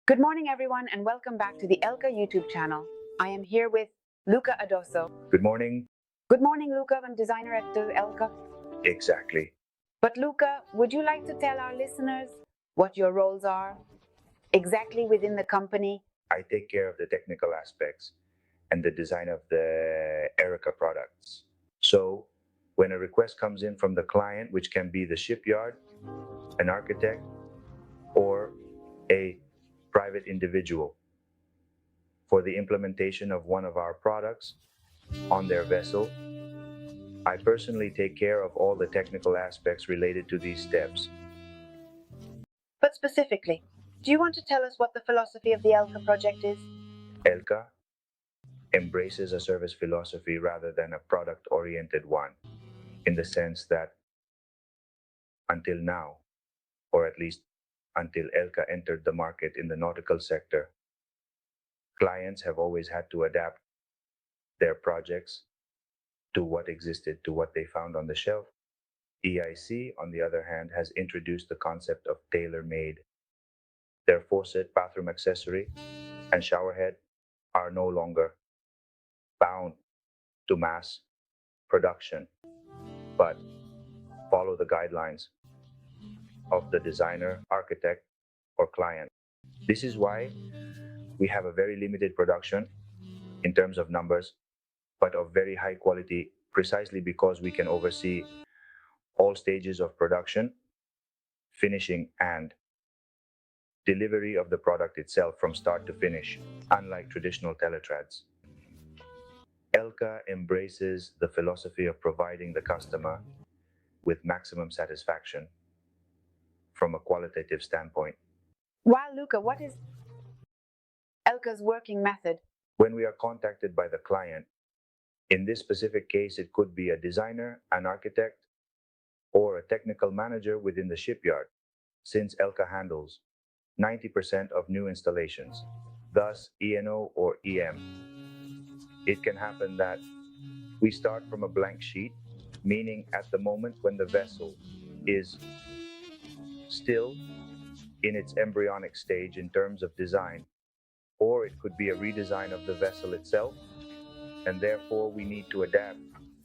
Good morning, everyone, and welcome back to the Elka YouTube channel. I am here with Luca Dosso. Good morning. Good morning, Luca. I'm designer at the Elka. Exactly. But Luca, would you like to tell our listeners what your roles are exactly within the company? I take care of the technical aspects and the design of the Elka products. So when a request comes in from the client, which can be the shipyard, an architect, or a private individual for the implementation of one of our products on their vessel, I personally take care of all the technical aspects related to these steps. But specifically, do you want to tell us what the philosophy of the Elka project is? Elka embraces a service philosophy rather than a product-oriented one, in the sense that until now, or at least until Elka entered the market in the nautical sector, clients have always had to adapt their projects to what existed, to what they found on the shelf. EIC, on the other hand, has introduced the concept of tailor-made. Their faucet, bathroom accessory, and showerhead are no longer bound to mass production, but follow the guidelines of the designer, architect, or client. This is why we have a very limited production in terms of numbers, but of very high quality, precisely because we can oversee all stages of production, finishing, and delivery of the product itself from start to finish, unlike traditional teletrads. Elka embraces the philosophy of providing the customer with maximum satisfaction from a qualitative standpoint. Wow, Luca, what is Elka's working method? When we are contacted by the client, in this specific case, it could be a designer, an architect, or a technical manager within the shipyard, since Elka handles 90% of new installations, thus ENO or EM. It can happen that we start from a blank sheet, meaning at the moment when the vessel is still in its embryonic stage in terms of design, or it could be a redesign of the vessel itself, and therefore we need to adapt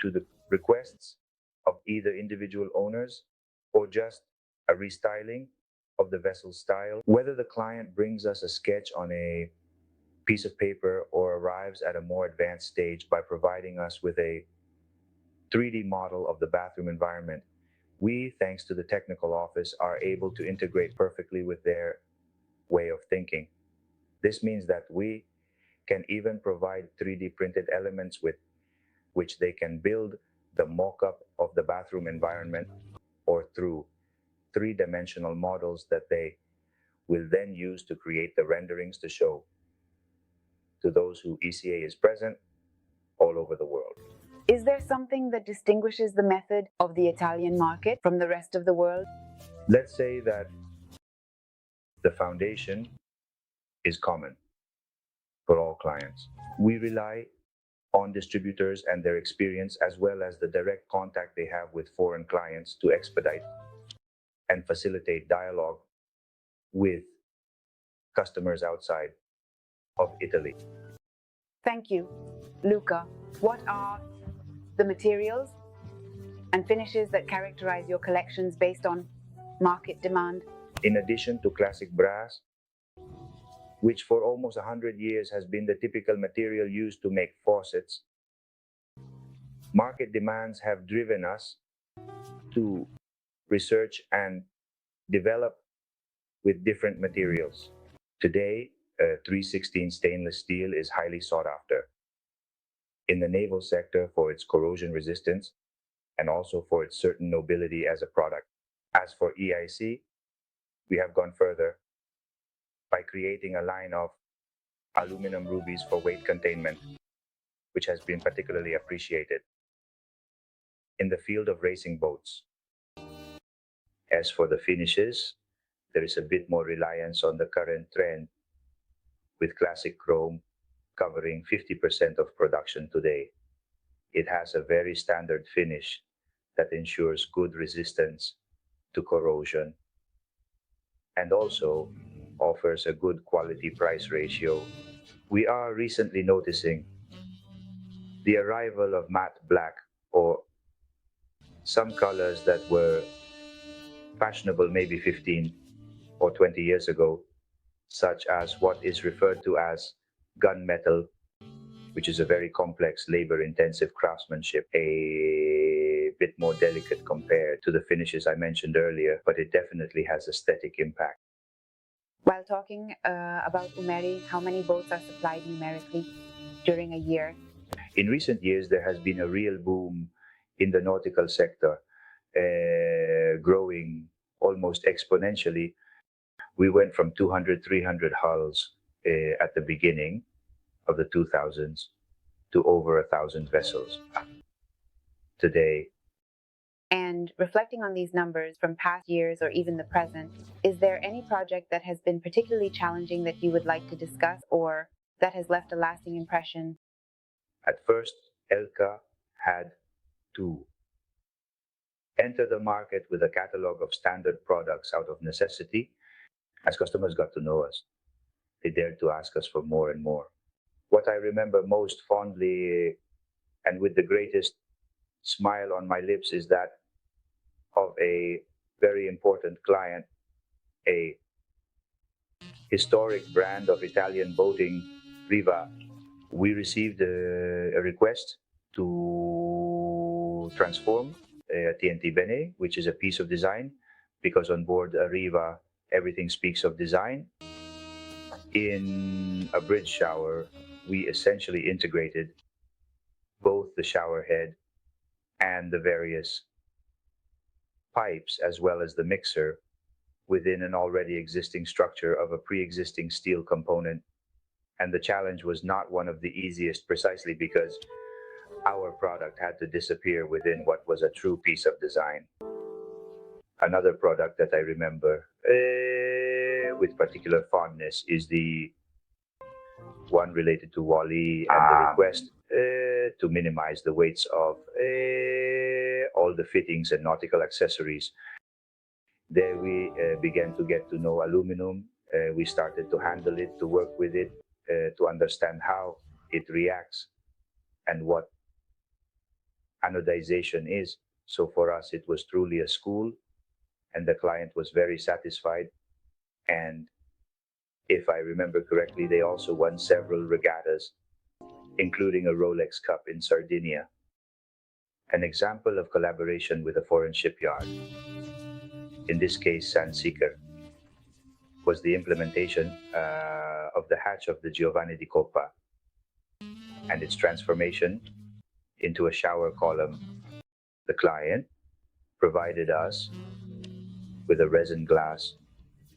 to the requests of either individual owners or just a restyling of the vessel style. Whether the client brings us a sketch on a piece of paper or arrives at a more advanced stage by providing us with a 3D model of the bathroom environment, we, thanks to the technical office, are able to integrate perfectly with their way of thinking. This means that we can even provide 3D printed elements with which they can build the mock-up of the bathroom environment, or through three-dimensional models that they will then use to create the renderings to show to those who ECA is present all over the world. Is there something that distinguishes the method of the Italian market from the rest of the world? Let's say that the foundation is common for all clients. We rely on distributors and their experience, as well as the direct contact they have with foreign clients, to expedite and facilitate dialogue with customers outside of Italy. Thank you. Luca, what are the materials and finishes that characterize your collections based on market demand? In addition to classic brass, which for almost 100 years has been the typical material used to make faucets, market demands have driven us to research and develop with different materials. Today, 316 stainless steel is highly sought after in the naval sector for its corrosion resistance and also for its certain nobility as a product. As for EIC, we have gone further by creating a line of aluminum rubies for weight containment, which has been particularly appreciated in the field of racing boats. As for the finishes, there is a bit more reliance on the current trend, with classic chrome covering 50% of production today. It has a very standard finish that ensures good resistance to corrosion, and also offers a good quality price ratio. We are recently noticing the arrival of matte black or some colors that were fashionable maybe 15 or 20 years ago, such as what is referred to as gunmetal, which is a very complex, labor-intensive craftsmanship, a bit more delicate compared to the finishes I mentioned earlier, but it definitely has aesthetic impact. While talking about Umeri, how many boats are supplied numerically during a year? In recent years, there has been a real boom in the nautical sector, growing almost exponentially. We went from 200, 300 hulls at the beginning of the 2000s to over 1,000 vessels today. And reflecting on these numbers from past years or even the present, is there any project that has been particularly challenging that you would like to discuss or that has left a lasting impression? At first, Elka had to enter the market with a catalog of standard products out of necessity. As customers got to know us, they dared to ask us for more and more. What I remember most fondly and with the greatest smile on my lips is that of a very important client, a historic brand of Italian boating, Riva. We received a request to transform a TNT Bene, which is a piece of design, because on board Riva, everything speaks of design. In a bridge shower, we essentially integrated both the shower head and the various pipes as well as the mixer within an already existing structure of a pre-existing steel component. And the challenge was not one of the easiest, precisely because our product had to disappear within what was a true piece of design. Another product that I remember with particular fondness is the one related to Wally and the request to minimize the weights of all the fittings and nautical accessories. There we began to get to know aluminum. We started to handle it, to work with it, to understand how it reacts and what anodization is. So for us, it was truly a school, and the client was very satisfied. And if I remember correctly, they also won several regattas, including a Rolex Cup in Sardinia. An example of collaboration with a foreign shipyard, in this case Sanseeker, was the implementation of the hatch of the Giovanni di Coppa and its transformation into a shower column. The client provided us with a resin glass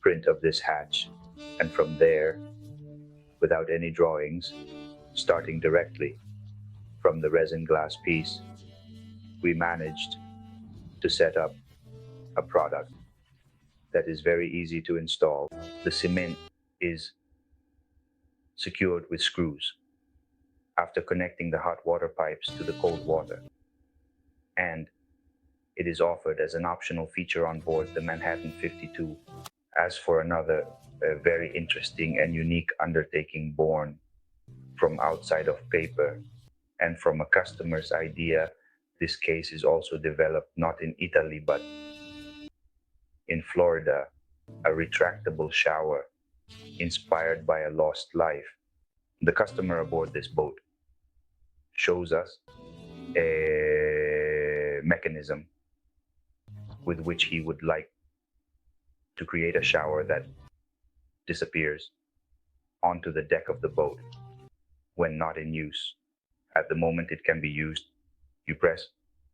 print of this hatch, and from there, without any drawings, starting directly from the resin glass piece, we managed to set up a product that is very easy to install. The cement is secured with screws after connecting the hot water pipes to the cold water, and it is offered as an optional feature on board the Manhattan 52. As for another very interesting and unique undertaking born from outside of paper and from a customer's idea, this case is also developed not in Italy but in Florida, a retractable shower inspired by a lost life. The customer aboard this boat shows us a mechanism with which he would like to create a shower that disappears onto the deck of the boat when not in use. At the moment it can be used, you press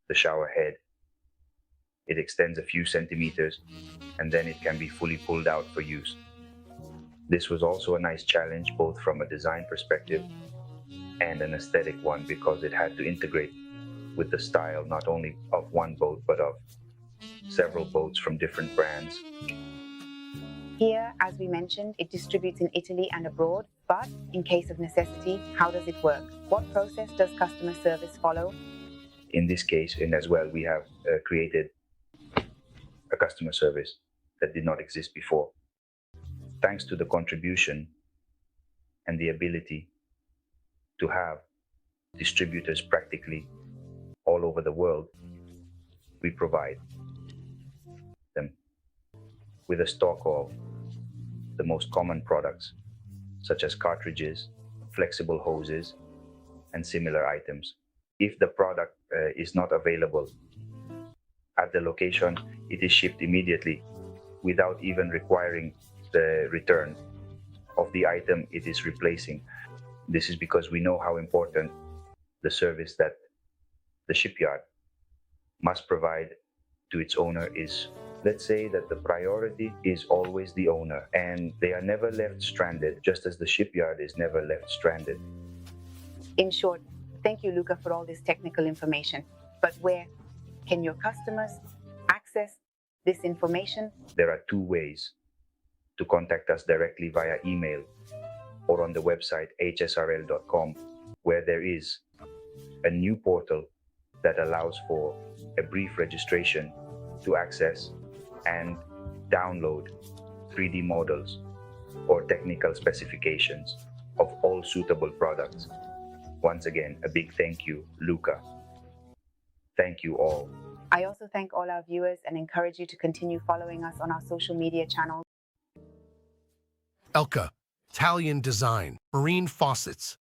the shower head, it extends a few centimeters, and then it can be fully pulled out for use. This was also a nice challenge, both from a design perspective and an aesthetic one, because it had to integrate with the style not only of one boat but of several boats from different brands. Here, as we mentioned, it distributes in Italy and abroad, but in case of necessity, how does it work? What process does customer service follow? In this case, and as well, we have created a customer service that did not exist before. Thanks to the contribution and the ability to have distributors practically all over the world, we provide them with a stock of the most common products, such as cartridges, flexible hoses, and similar items. If the product is not available at the location, it is shipped immediately without even requiring the return of the item it is replacing. This is because we know how important the service that the shipyard must provide to its owner is. Let's say that the priority is always the owner, and they are never left stranded, just as the shipyard is never left stranded. In short, thank you, Luca, for all this technical information. But where can your customers access this information? There are two ways to contact us: directly via email or on the website hsrl.com, where there is a new portal that allows for a brief registration to access and download 3D models or technical specifications of all suitable products. Once again, a big thank you, Luca. Thank you all. I also thank all our viewers and encourage you to continue following us on our social media channels. Elka, Italian design, marine faucets,